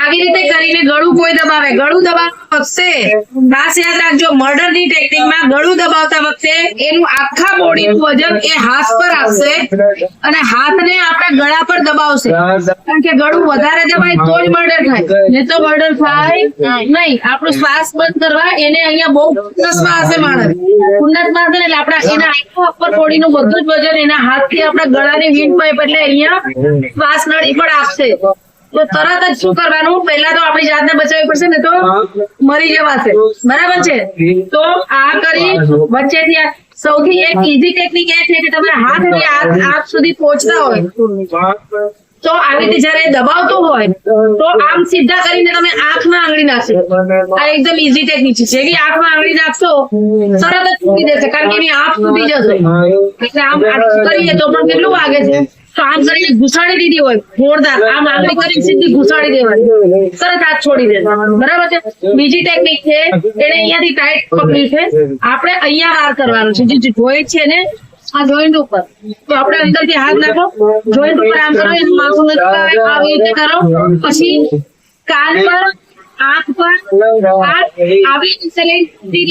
આવી રીતે કરીને ગળું કોઈ દબાવે, ગળું દબાવતા વખતે ખાસ યાદ રાખજો, મર્ડરની ટેકનિકમાં ગળું દબાવતા વખતે એનું આખા બોડીનું વજન એ હાથ પર આવશે અને હાથને આપણે ગળા પર દબાવશે, કારણ કે ગળું વધારે દબાય તો જ મર્ડર થાય, નહીં તો મર્ડર થાય નહીં. આપણું શ્વાસ બંધ કરવા એને અહીંયા બહુ શ્વાસ છે માણસ ઉન્નત શ્વાસ છે, એટલે આપણા એના આખા અપર બોડીનું બધું જ વજન એના હાથથી આપણા ગળાની વિન્ડ પાઇપ એટલે અહીંયા શ્વાસ નળી પણ આપશે. તો તરત જ શું કરવાનું, પહેલા તો આપણી જાતને બચાવવી પડશે, ને તો મરી જવાશે. બરાબર છે? તો આ કરી વચ્ચેથી સૌથી એક ઈઝી ટેકનિક એ છે કે તમે હાથથી આંખ સુધી પહોંચતા હોય તો આવી રીતે જયારે દબાવતું હોય તો આમ સીધા કરીને તમે આંખમાં આંગળી નાખશો. આ એકદમ ઈઝી ટેકનિક છે. જેવી આંખમાં આંગળી નાખશો તરત જ તૂટી જશે, કારણ કે એની આંખ તૂટી જશે. એટલે આમ કરીએ તો પણ કેટલું વાગે છે, તો આમ કરીને ઘુસાડી દીધી હોય જોરદાર, આમ આંગળી કરીને સીધી ઘુસાડી દેવાની, તરત હાથ છોડી દે. બરાબર છે? બીજી ટેકનિક છે, એને અહીંયાથી ટાઈટ પકડી છે, આપણે અહીંયા વાર કરવાનું છે, જે જોઈન્ટ છે ને આ જોઈન્ટ ઉપર, તો આપણે અંદરથી હાથ નાખો, જોઈન્ટ ઉપર આમ કરો, એનું માથું આવી રીતે કરો, પછી કાન પર, આંખ પર આવી રીતે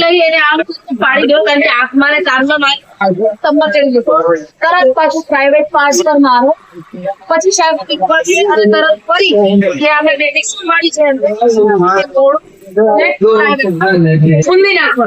લઈ એને આમ પાડી દો, કારણ કે આંખ મારે કાનમાં મારે તંબા ચડી જશે. તરત પાછું પ્રાઇવેટ પાર્ટ પર મારો, પછી શાંતિ અને તરત ફરી જે આપણે ટેકનિક શીખવાડી છે ફૂંદી નાખો.